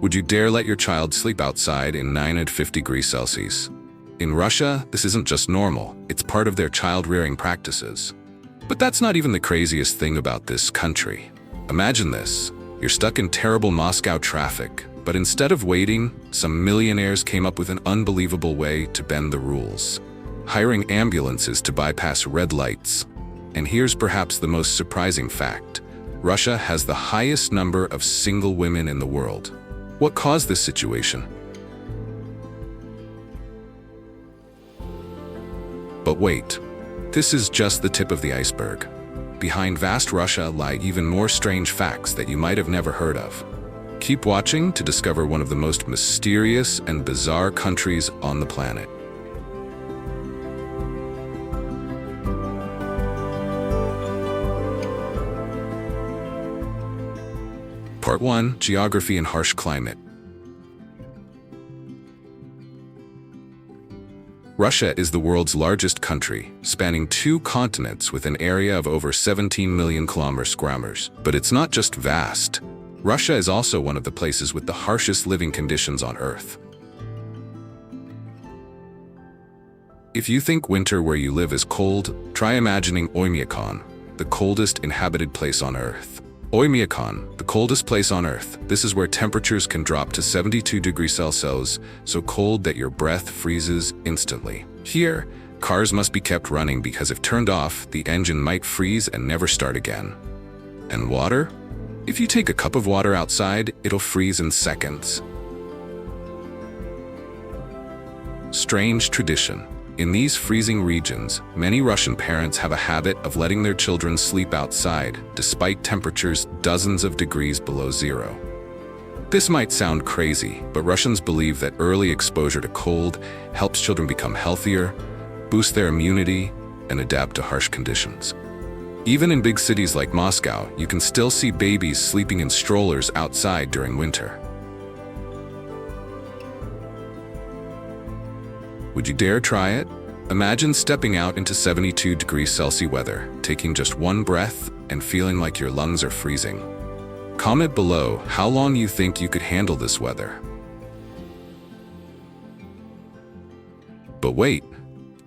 Would you dare let your child sleep outside in 50 degrees Celsius? In Russia, this isn't just normal, it's part of their child-rearing practices. But that's not even the craziest thing about this country. Imagine this. You're stuck in terrible Moscow traffic, but instead of waiting, some millionaires came up with an unbelievable way to bend the rules. Hiring ambulances to bypass red lights. And here's perhaps the most surprising fact. Russia has the highest number of single women in the world. What caused this situation? But wait, this is just the tip of the iceberg. Behind vast Russia lie even more strange facts that you might have never heard of. Keep watching to discover one of the most mysterious and bizarre countries on the planet. Part 1. Geography and harsh climate. Russia is the world's largest country, spanning 2 continents with an area of over 17 million kilometers. But it's not just vast. Russia is also one of the places with the harshest living conditions on Earth. If you think winter where you live is cold, try imagining Oymyakon, the coldest inhabited place on Earth. Oymyakon, the coldest place on Earth. This is where temperatures can drop to 72 degrees Celsius, so cold that your breath freezes instantly. Here, cars must be kept running because if turned off, the engine might freeze and never start again. And water? If you take a cup of water outside, it'll freeze in seconds. Strange tradition. In these freezing regions, many Russian parents have a habit of letting their children sleep outside, despite temperatures dozens of degrees below zero. This might sound crazy, but Russians believe that early exposure to cold helps children become healthier, boost their immunity, and adapt to harsh conditions. Even in big cities like Moscow, you can still see babies sleeping in strollers outside during winter. Would you dare try it? Imagine stepping out into 72 degrees Celsius weather, taking just one breath and feeling like your lungs are freezing. Comment below how long you think you could handle this weather. But wait,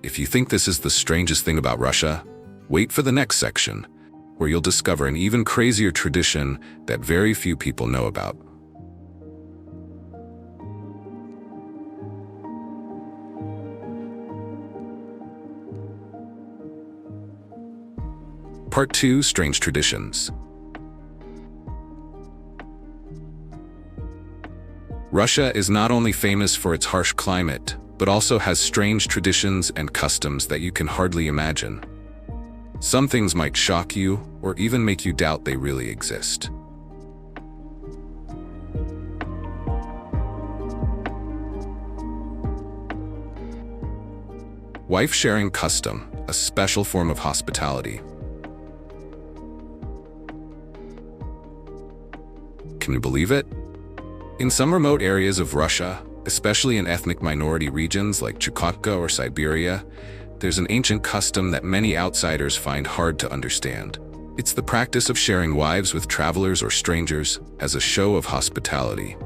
if you think this is the strangest thing about Russia, wait for the next section, where you'll discover an even crazier tradition that very few people know about. Part 2. Strange traditions. Russia is not only famous for its harsh climate, but also has strange traditions and customs that you can hardly imagine. Some things might shock you, or even make you doubt they really exist. Wife-sharing custom, a special form of hospitality. Can you believe it? In some remote areas of Russia, especially in ethnic minority regions like Chukotka or Siberia, there's an ancient custom that many outsiders find hard to understand. It's the practice of sharing wives with travelers or strangers as a show of hospitality.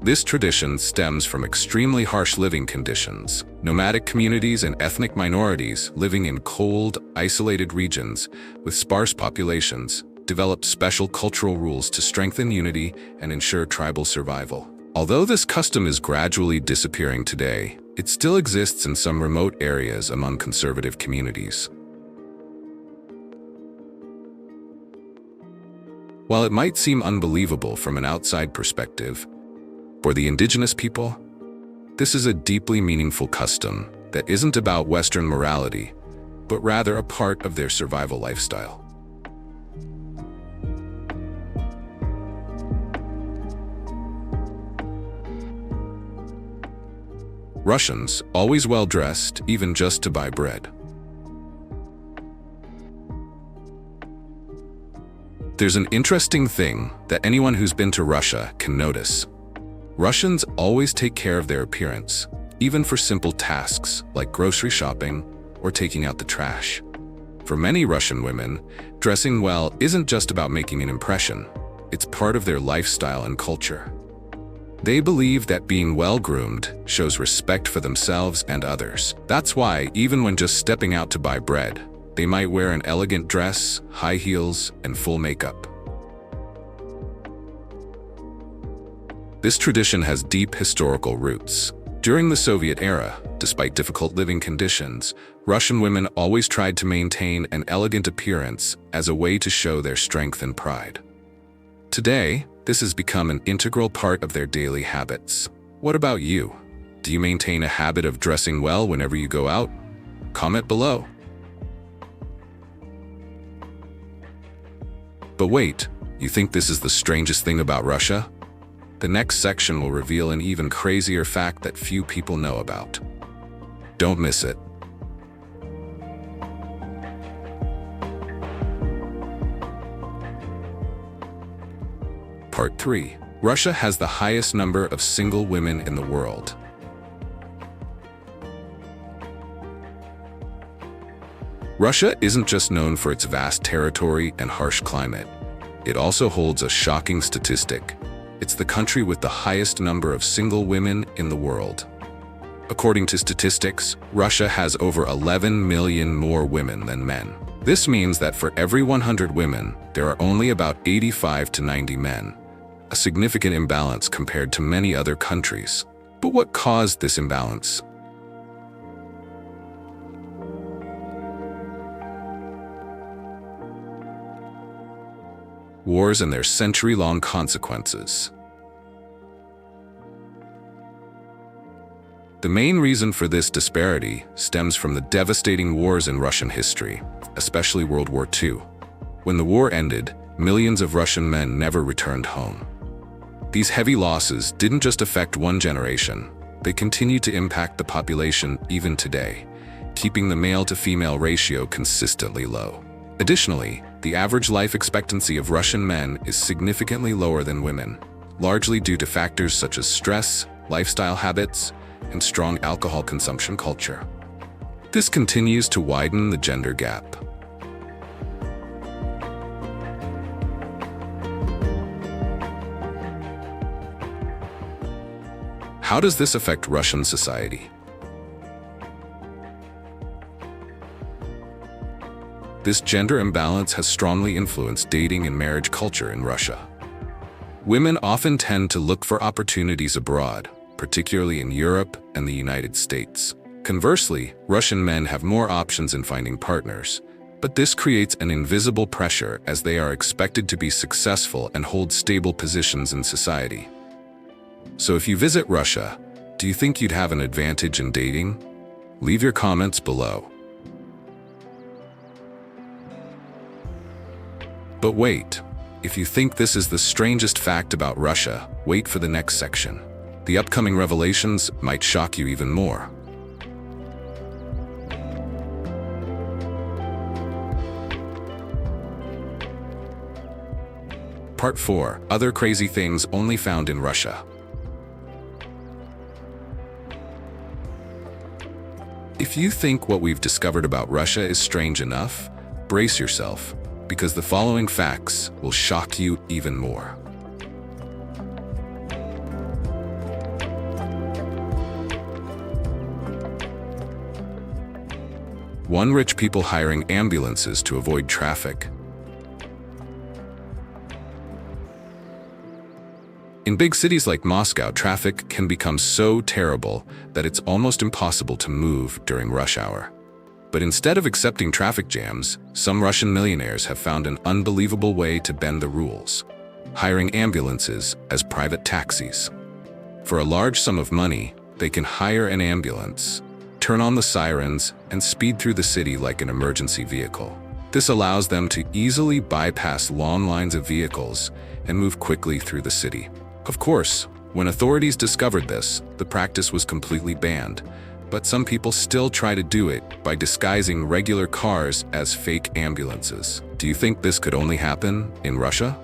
This tradition stems from extremely harsh living conditions. Nomadic communities and ethnic minorities living in cold, isolated regions with sparse populations developed special cultural rules to strengthen unity and ensure tribal survival. Although this custom is gradually disappearing today, it still exists in some remote areas among conservative communities. While it might seem unbelievable from an outside perspective, for the indigenous people, this is a deeply meaningful custom that isn't about Western morality, but rather a part of their survival lifestyle. Russians, always well-dressed, even just to buy bread. There's an interesting thing that anyone who's been to Russia can notice. Russians always take care of their appearance, even for simple tasks like grocery shopping or taking out the trash. For many Russian women, dressing well isn't just about making an impression. it's part of their lifestyle and culture. They believe that being well-groomed shows respect for themselves and others. That's why, even when just stepping out to buy bread, they might wear an elegant dress, high heels, and full makeup. This tradition has deep historical roots. During the Soviet era, despite difficult living conditions, Russian women always tried to maintain an elegant appearance as a way to show their strength and pride. Today, this has become an integral part of their daily habits. What about you? Do you maintain a habit of dressing well whenever you go out? Comment below. But wait, you think this is the strangest thing about Russia? The next section will reveal an even crazier fact that few people know about. Don't miss it. Part 3. Russia has the highest number of single women in the world. Russia isn't just known for its vast territory and harsh climate. It also holds a shocking statistic. It's the country with the highest number of single women in the world. According to statistics, Russia has over 11 million more women than men. This means that for every 100 women, there are only about 85 to 90 men, a significant imbalance compared to many other countries. But what caused this imbalance? Wars and their century-long consequences. The main reason for this disparity stems from the devastating wars in Russian history, especially World War II. When the war ended, millions of Russian men never returned home. These heavy losses didn't just affect one generation, they continue to impact the population even today, keeping the male-to-female ratio consistently low. Additionally, the average life expectancy of Russian men is significantly lower than women, largely due to factors such as stress, lifestyle habits, and strong alcohol consumption culture. This continues to widen the gender gap. How does this affect Russian society? This gender imbalance has strongly influenced dating and marriage culture in Russia. Women often tend to look for opportunities abroad, particularly in Europe and the United States. Conversely, Russian men have more options in finding partners, but this creates an invisible pressure as they are expected to be successful and hold stable positions in society. So if you visit Russia, do you think you'd have an advantage in dating? Leave your comments below. But wait, if you think this is the strangest fact about Russia, wait for the next section. The upcoming revelations might shock you even more. Part 4. Other crazy things only found in Russia. If you think what we've discovered about Russia is strange enough, brace yourself, because the following facts will shock you even more. One, rich people hiring ambulances to avoid traffic. In big cities like Moscow, traffic can become so terrible that it's almost impossible to move during rush hour. But instead of accepting traffic jams, some Russian millionaires have found an unbelievable way to bend the rules, hiring ambulances as private taxis. For a large sum of money, they can hire an ambulance, turn on the sirens, and speed through the city like an emergency vehicle. This allows them to easily bypass long lines of vehicles and move quickly through the city. Of course, when authorities discovered this, the practice was completely banned, but some people still try to do it by disguising regular cars as fake ambulances. Do you think this could only happen in Russia?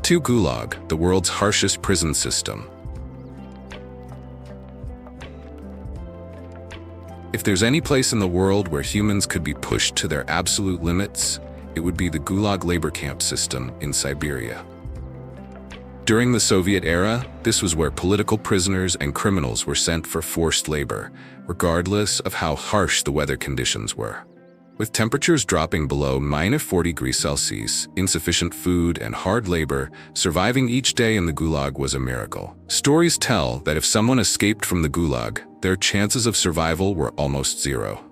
Two, Gulag, the world's harshest prison system. there's any place in the world where humans could be pushed to their absolute limits, it would be the Gulag labor camp system in Siberia. During the Soviet era, this was where political prisoners and criminals were sent for forced labor, regardless of how harsh the weather conditions were. With temperatures dropping below -40 degrees Celsius, insufficient food, and hard labor, surviving each day in the Gulag was a miracle. Stories tell that if someone escaped from the Gulag, their chances of survival were almost zero.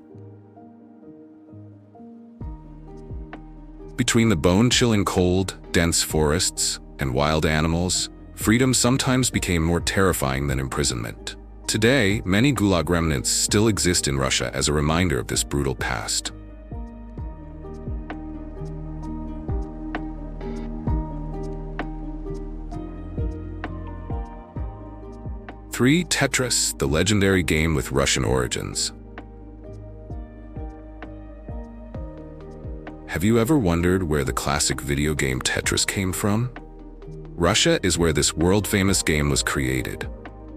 Between the bone-chilling cold, dense forests, and wild animals, freedom sometimes became more terrifying than imprisonment. Today, many Gulag remnants still exist in Russia as a reminder of this brutal past. 3. Tetris, the legendary game with Russian origins. Have you ever wondered where the classic video game Tetris came from? Russia is where this world-famous game was created.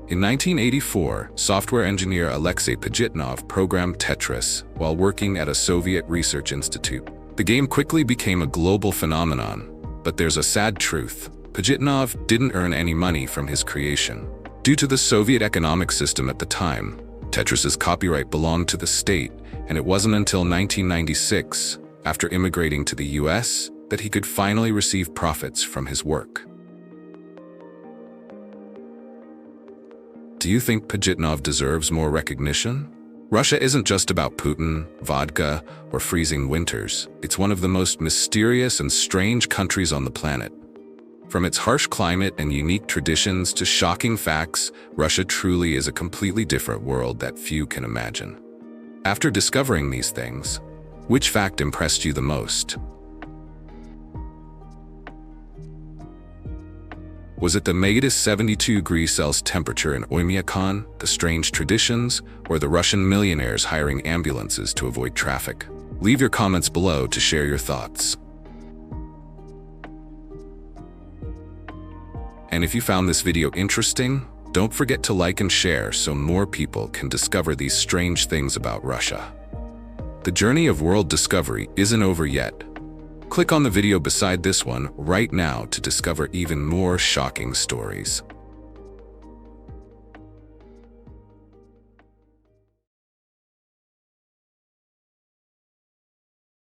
In 1984, software engineer Alexei Pajitnov programmed Tetris while working at a Soviet research institute. The game quickly became a global phenomenon, but there's a sad truth. Pajitnov didn't earn any money from his creation. Due to the Soviet economic system at the time, Tetris's copyright belonged to the state, and it wasn't until 1996, after immigrating to the US, that he could finally receive profits from his work. Do you think Pajitnov deserves more recognition? Russia isn't just about Putin, vodka, or freezing winters. It's one of the most mysterious and strange countries on the planet. From its harsh climate and unique traditions to shocking facts, Russia truly is a completely different world that few can imagine. After discovering these things, which fact impressed you the most? Was it the -72 degrees Celsius temperature in Oymyakon, the strange traditions, or the Russian millionaires hiring ambulances to avoid traffic? Leave your comments below to share your thoughts. And if you found this video interesting, don't forget to like and share so more people can discover these strange things about Russia. The journey of world discovery isn't over yet. Click on the video beside this one right now to discover even more shocking stories.